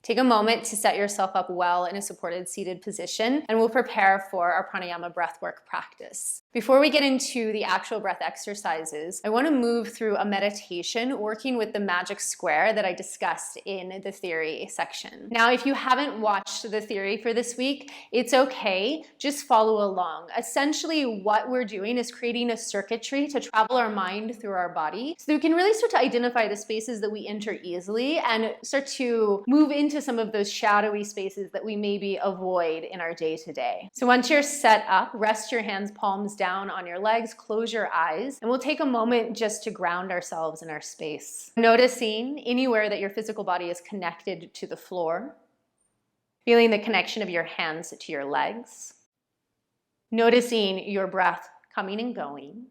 Take a moment to set yourself up well in a supported seated position, and we'll prepare for our pranayama breathwork practice. Before we get into the actual breath exercises, I want to move through a meditation working with the magic square that I discussed in the theory section. Now, if you haven't watched the theory for this week, it's okay. Just follow along. Essentially, what we're doing is creating a circuitry to travel our mind through our body so that we can really start to identify the spaces that we enter easily and start to move into some of those shadowy spaces that we maybe avoid in our day-to-day. So once you're set up, rest your hands palms down on your legs, close your eyes, and we'll take a moment just to ground ourselves in our space. Noticing anywhere that your physical body is connected to the floor, feeling the connection of your hands to your legs, noticing your breath coming and going,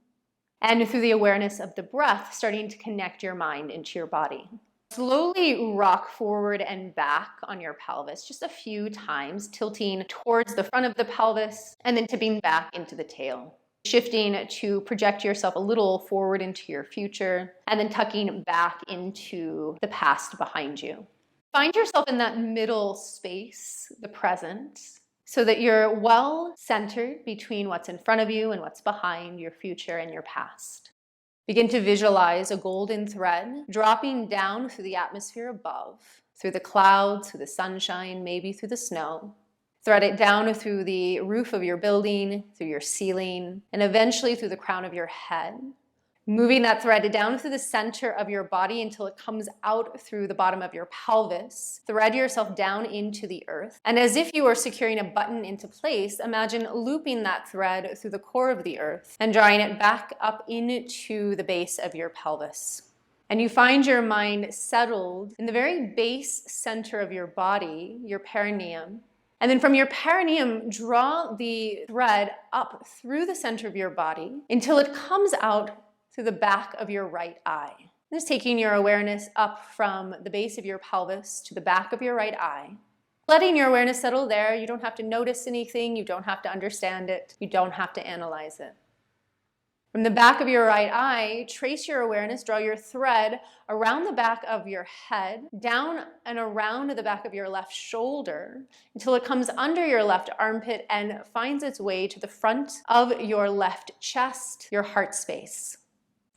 and through the awareness of the breath, starting to connect your mind into your body. Slowly rock forward and back on your pelvis just a few times, tilting towards the front of the pelvis and then tipping back into the tail. Shifting to project yourself a little forward into your future and then tucking back into the past behind you. Find yourself in that middle space, the present, so that you're well centered between what's in front of you and what's behind, your future and your past. Begin to visualize a golden thread dropping down through the atmosphere above, through the clouds, through the sunshine, maybe through the snow. Thread it down through the roof of your building, through your ceiling, and eventually through the crown of your head. Moving that thread down through the center of your body until it comes out through the bottom of your pelvis. Thread yourself down into the earth. And as if you were securing a button into place, imagine looping that thread through the core of the earth and drawing it back up into the base of your pelvis. And you find your mind settled in the very base center of your body, your perineum. And then from your perineum, draw the thread up through the center of your body until it comes out through the back of your right eye. Just taking your awareness up from the base of your pelvis to the back of your right eye. Letting your awareness settle there. You don't have to notice anything. You don't have to understand it. You don't have to analyze it. From the back of your right eye, trace your awareness, draw your thread around the back of your head, down and around the back of your left shoulder until it comes under your left armpit and finds its way to the front of your left chest, your heart space.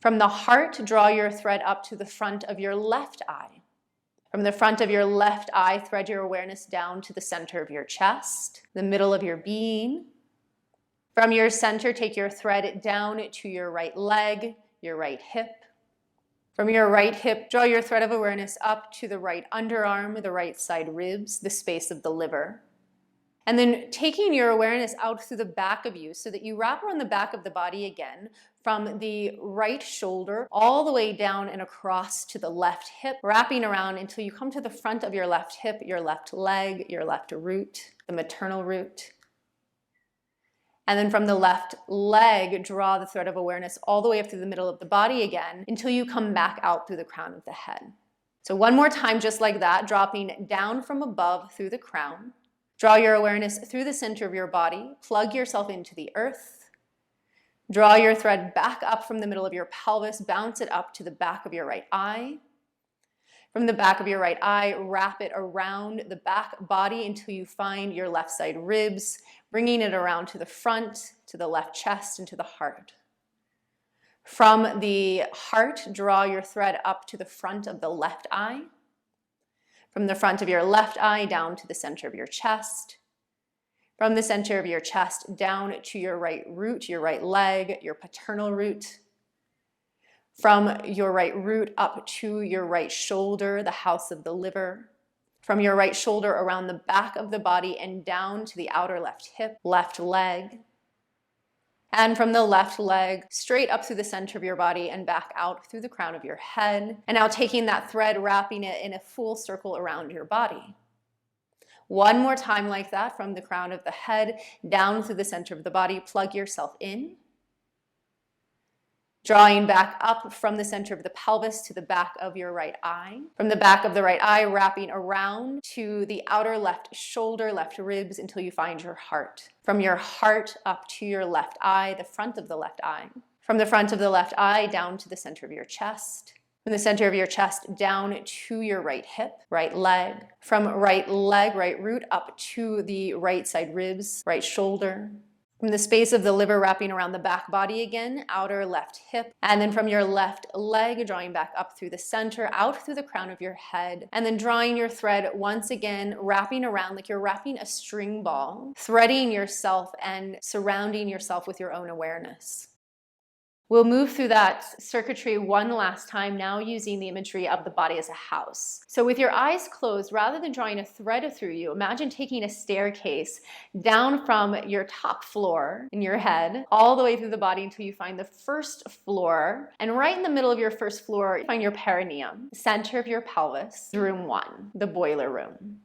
From the heart, draw your thread up to the front of your left eye. From the front of your left eye, thread your awareness down to the center of your chest, the middle of your being. From your center, take your thread down to your right leg, your right hip. From your right hip, draw your thread of awareness up to the right underarm, the right side ribs, the space of the liver. And then taking your awareness out through the back of you so that you wrap around the back of the body again from the right shoulder all the way down and across to the left hip, wrapping around until you come to the front of your left hip, your left leg, your left root, the maternal root. And then from the left leg, draw the thread of awareness all the way up through the middle of the body again until you come back out through the crown of the head. So one more time, just like that, dropping down from above through the crown. Draw your awareness through the center of your body, plug yourself into the earth. Draw your thread back up from the middle of your pelvis, bounce it up to the back of your right eye. From the back of your right eye, wrap it around the back body until you find your left side ribs, bringing it around to the front, to the left chest, and to the heart. From the heart, draw your thread up to the front of the left eye. From the front of your left eye down to the center of your chest. From the center of your chest down to your right root, your right leg, your paternal root. From your right root up to your right shoulder, the house of the liver. From your right shoulder around the back of the body and down to the outer left hip, left leg. And from the left leg, straight up through the center of your body and back out through the crown of your head. And now taking that thread, wrapping it in a full circle around your body. One more time like that, from the crown of the head, down through the center of the body, plug yourself in. Drawing back up from the center of the pelvis to the back of your right eye. From the back of the right eye, wrapping around to the outer left shoulder, left ribs, until you find your heart. From your heart up to your left eye, the front of the left eye. From the front of the left eye down to the center of your chest. From the center of your chest down to your right hip, right leg. From right leg, right root up to the right side ribs, right shoulder. From the space of the liver wrapping around the back body again, outer left hip. And then from your left leg, drawing back up through the center, out through the crown of your head. And then drawing your thread once again, wrapping around like you're wrapping a string ball, threading yourself and surrounding yourself with your own awareness. We'll move through that circuitry one last time, now using the imagery of the body as a house. So with your eyes closed, rather than drawing a thread through you, imagine taking a staircase down from your top floor in your head, all the way through the body until you find the first floor. And right in the middle of your first floor, you find your perineum, center of your pelvis, room 1, the boiler room.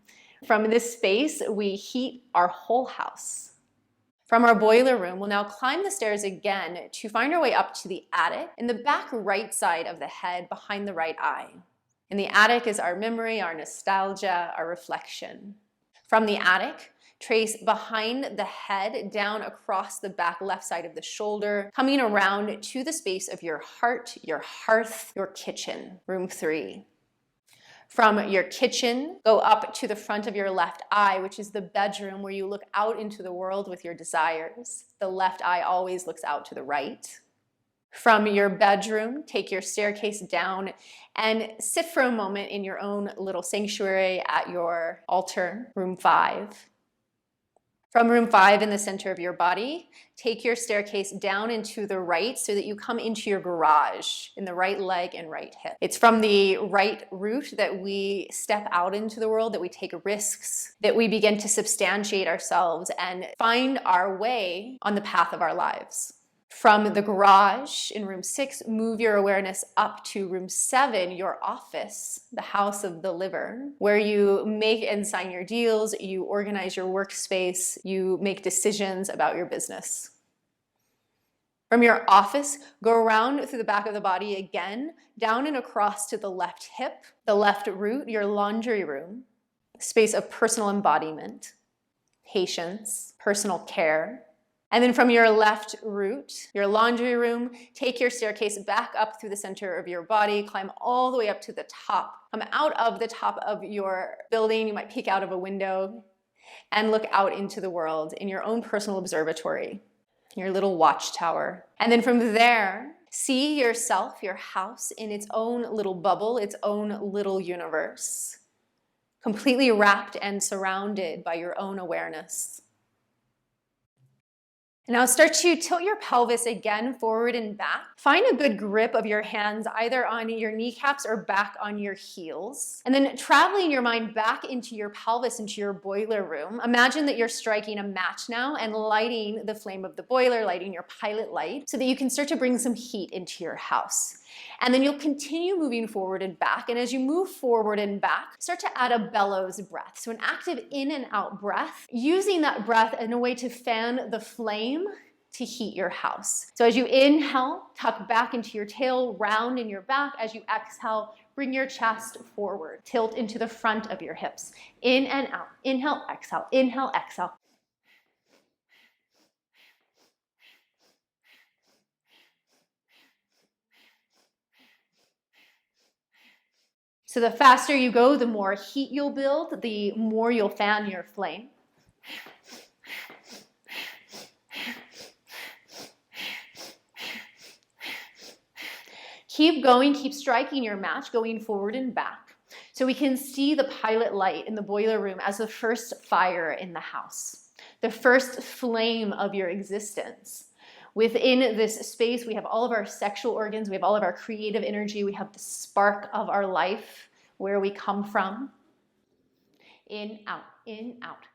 From this space, we heat our whole house. From our boiler room, we'll now climb the stairs again to find our way up to the attic in the back right side of the head behind the right eye. In the attic is our memory, our nostalgia, our reflection. From the attic, trace behind the head down across the back left side of the shoulder, coming around to the space of your heart, your hearth, your kitchen, room 3. From your kitchen, go up to the front of your left eye, which is the bedroom where you look out into the world with your desires. The left eye always looks out to the right. From your bedroom, take your staircase down and sit for a moment in your own little sanctuary at your altar, room 5. From room 5 in the center of your body, take your staircase down and to the right so that you come into your garage in the right leg and right hip. It's from the right root that we step out into the world, that we take risks, that we begin to substantiate ourselves and find our way on the path of our lives. From the garage in room 6, move your awareness up to room 7, your office, the house of the liver, where you make and sign your deals, you organize your workspace, you make decisions about your business. From your office, go around through the back of the body again, down and across to the left hip, the left root, your laundry room, space of personal embodiment, patience, personal care. And then from your left root, your laundry room, take your staircase back up through the center of your body, climb all the way up to the top. Come out of the top of your building, you might peek out of a window and look out into the world in your own personal observatory, your little watchtower. And then from there, see yourself, your house, in its own little bubble, its own little universe, completely wrapped and surrounded by your own awareness. Now start to tilt your pelvis again forward and back. Find a good grip of your hands either on your kneecaps or back on your heels. And then traveling your mind back into your pelvis, into your boiler room. Imagine that you're striking a match now and lighting the flame of the boiler, lighting your pilot light so that you can start to bring some heat into your house. And then you'll continue moving forward and back. And as you move forward and back, start to add a bellows breath. So an active in and out breath, using that breath in a way to fan the flame to heat your house. So as you inhale, tuck back into your tail, round in your back. As you exhale, bring your chest forward, tilt into the front of your hips. In and out, inhale, exhale, inhale, exhale. So the faster you go, the more heat you'll build, the more you'll fan your flame. Keep going, keep striking your match, going forward and back. So we can see the pilot light in the boiler room as the first fire in the house, the first flame of your existence. Within this space, we have all of our sexual organs, we have all of our creative energy, we have the spark of our life, where we come from. In, out, in, out.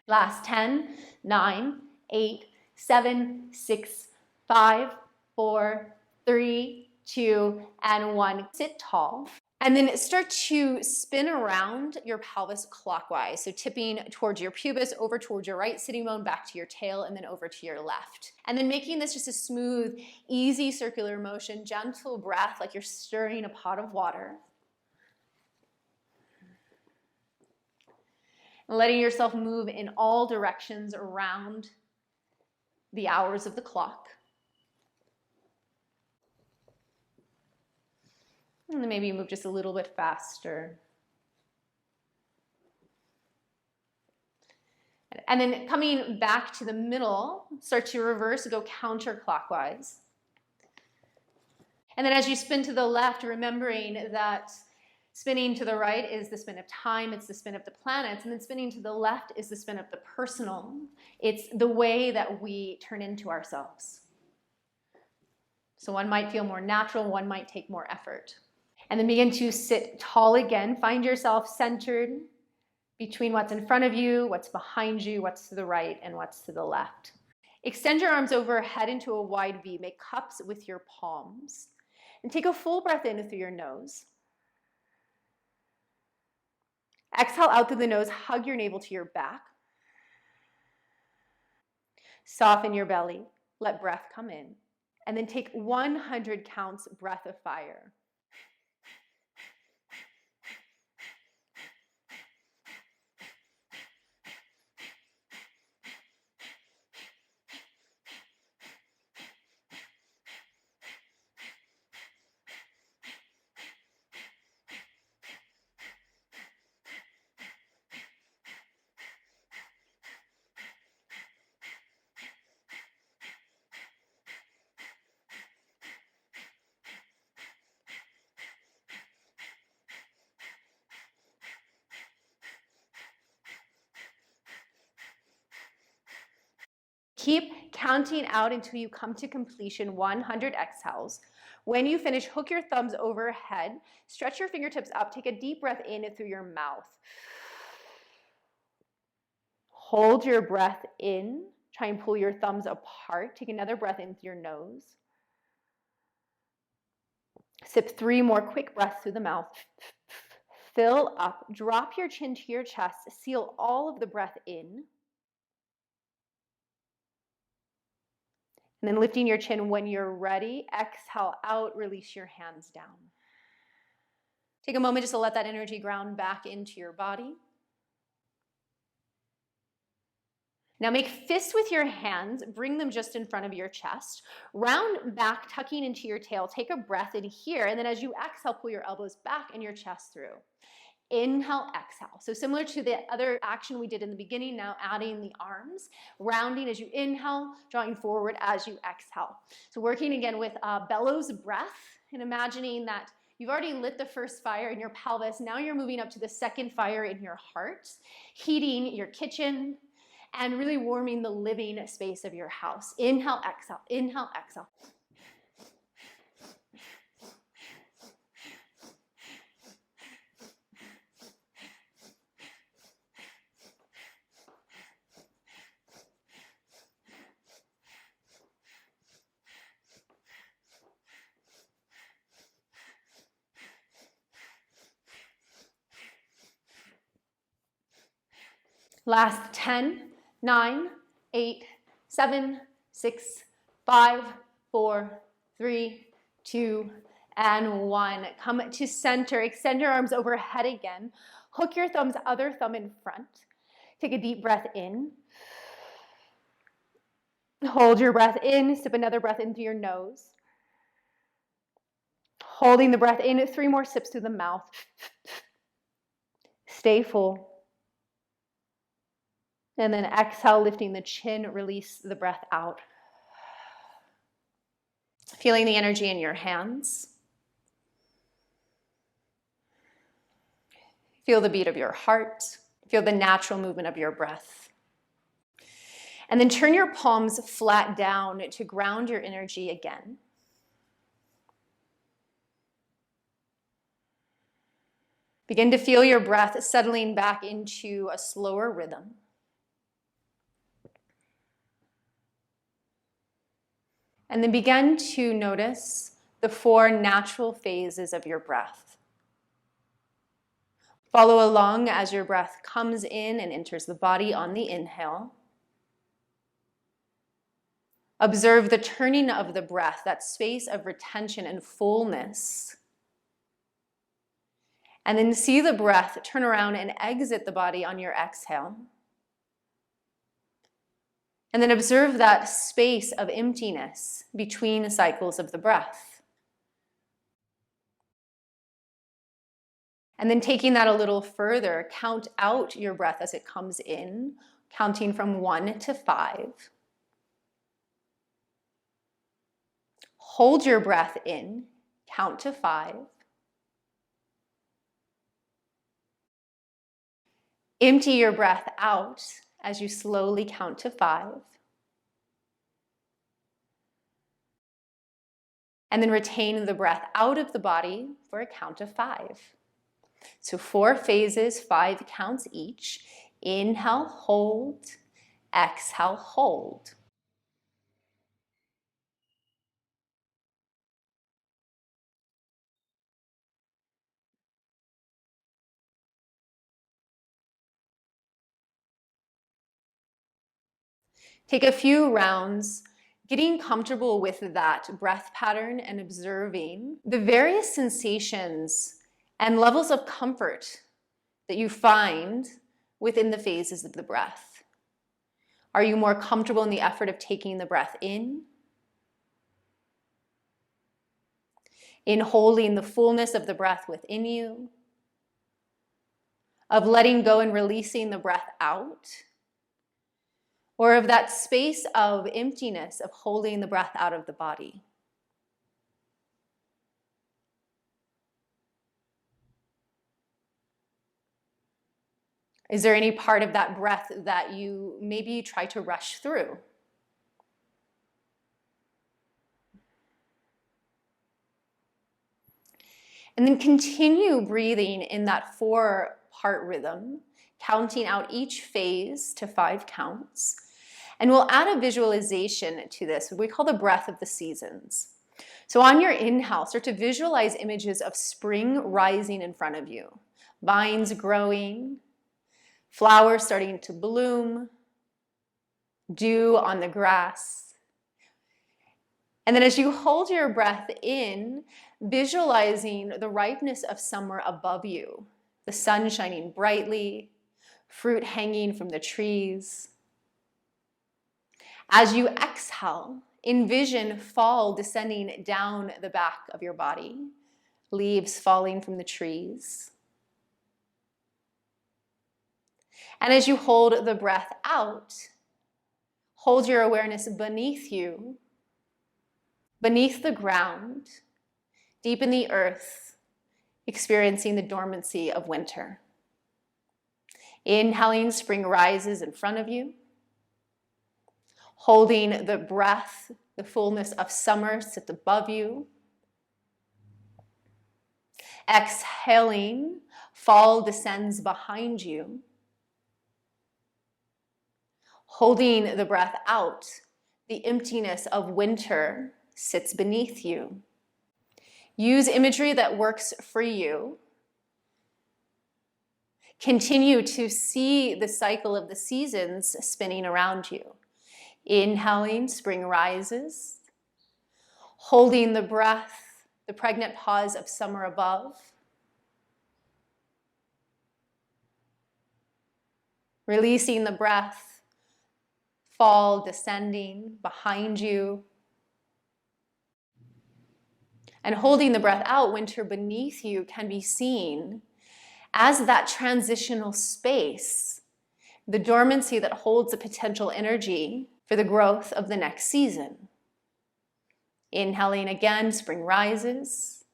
Last 10, 9, 8, 7, 6, 5, 4, 3, 2, and 1. Sit tall. And then start to spin around your pelvis clockwise. So tipping towards your pubis, over towards your right sitting bone, back to your tail, and then over to your left. And then making this just a smooth, easy circular motion, gentle breath like you're stirring a pot of water. letting yourself move in all directions around the hours of the clock. And then maybe you move just a little bit faster. And then coming back to the middle, start to reverse, go counterclockwise. And then as you spin to the left, remembering that spinning to the right is the spin of time, it's the spin of the planets, and then spinning to the left is the spin of the personal. It's the way that we turn into ourselves. So one might feel more natural, one might take more effort. And then begin to sit tall again. Find yourself centered between what's in front of you, what's behind you, what's to the right, and what's to the left. Extend your arms overhead into a wide V. Make cups with your palms. And take a full breath in through your nose. Exhale out through the nose. Hug your navel to your back. Soften your belly. Let breath come in. And then take 100 counts breath of fire. Keep counting out until you come to completion, 100 exhales. When you finish, hook your thumbs overhead, stretch your fingertips up, take a deep breath in through your mouth. Hold your breath in, try and pull your thumbs apart. Take another breath in through your nose. Sip 3 more quick breaths through the mouth. Fill up, drop your chin to your chest, seal all of the breath in. And then lifting your chin when you're ready, exhale out, release your hands down. Take a moment just to let that energy ground back into your body. Now make fists with your hands, bring them just in front of your chest. Round back, tucking into your tail. Take a breath in here, and then as you exhale, pull your elbows back and your chest through. Inhale, exhale. So similar to the other action we did in the beginning, now adding the arms, rounding as you inhale, drawing forward as you exhale. So working again with Bellows Breath and imagining that you've already lit the first fire in your pelvis. Now you're moving up to the second fire in your heart, heating your kitchen, and really warming the living space of your house. Inhale, exhale, inhale, exhale. Last 10, 9, 8, 7, 6, 5, 4, 3, 2, and 1. Come to center. Extend your arms overhead again. Hook your thumbs, other thumb in front. Take a deep breath in. Hold your breath in. Sip another breath in through your nose. Holding the breath in. 3 more sips through the mouth. Stay full. And then exhale, lifting the chin, release the breath out. Feeling the energy in your hands. Feel the beat of your heart. Feel the natural movement of your breath. And then turn your palms flat down to ground your energy again. Begin to feel your breath settling back into a slower rhythm. And then begin to notice the 4 natural phases of your breath. Follow along as your breath comes in and enters the body on the inhale. Observe the turning of the breath, that space of retention and fullness. And then see the breath turn around and exit the body on your exhale. And then observe that space of emptiness between cycles of the breath. And then taking that a little further, count out your breath as it comes in, counting from 1 to 5. Hold your breath in, count to 5. Empty your breath out as you slowly count to 5. And then retain the breath out of the body for a count of 5. So 4 phases, 5 counts each. Inhale, hold, exhale, hold. Take a few rounds, getting comfortable with that breath pattern and observing the various sensations and levels of comfort that you find within the phases of the breath. Are you more comfortable in the effort of taking the breath in holding the fullness of the breath within you, of letting go and releasing the breath out? Or of that space of emptiness, of holding the breath out of the body? Is there any part of that breath that you maybe try to rush through? And then continue breathing in that 4-part rhythm, counting out each phase to 5 counts. And we'll add a visualization to this, what we call the breath of the seasons. So on your inhale, start to visualize images of spring rising in front of you. Vines growing, flowers starting to bloom, dew on the grass. And then as you hold your breath in, visualizing the ripeness of summer above you, the sun shining brightly, fruit hanging from the trees. As you exhale, envision fall descending down the back of your body, leaves falling from the trees. And as you hold the breath out, hold your awareness beneath you, beneath the ground, deep in the earth, experiencing the dormancy of winter. Inhaling, spring rises in front of you. Holding the breath, the fullness of summer sits above you. Exhaling, fall descends behind you. Holding the breath out, the emptiness of winter sits beneath you. Use imagery that works for you. Continue to see the cycle of the seasons spinning around you. Inhaling, spring rises. Holding the breath, the pregnant pause of summer above. Releasing the breath, fall descending behind you. And holding the breath out, winter beneath you can be seen as that transitional space, the dormancy that holds the potential energy for the growth of the next season. Inhaling again, spring rises.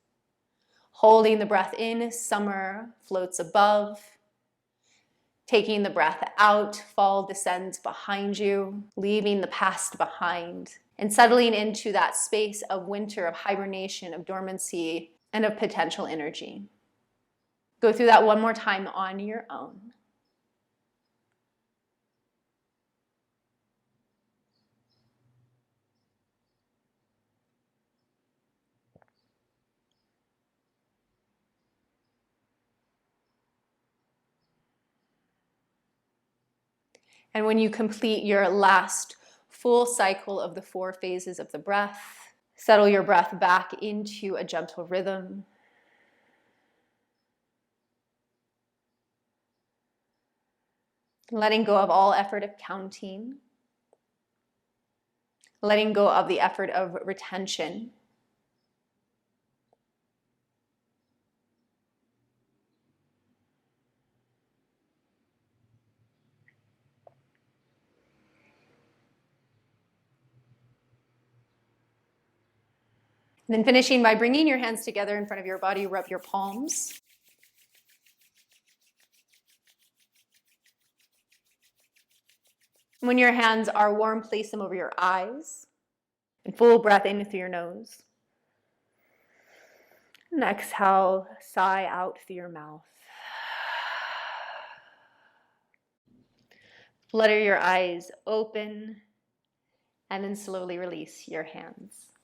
Holding the breath in, summer floats above. Taking the breath out, fall descends behind you, leaving the past behind, and settling into that space of winter, of hibernation, of dormancy, and of potential energy. Go through that one more time on your own. And when you complete your last full cycle of the 4 phases of the breath, settle your breath back into a gentle rhythm. letting go of all effort of counting, letting go of the effort of retention. And then finishing by bringing your hands together in front of your body, rub your palms. When your hands are warm, place them over your eyes. And full breath in through your nose. And exhale, sigh out through your mouth. Flutter your eyes open, and then slowly release your hands.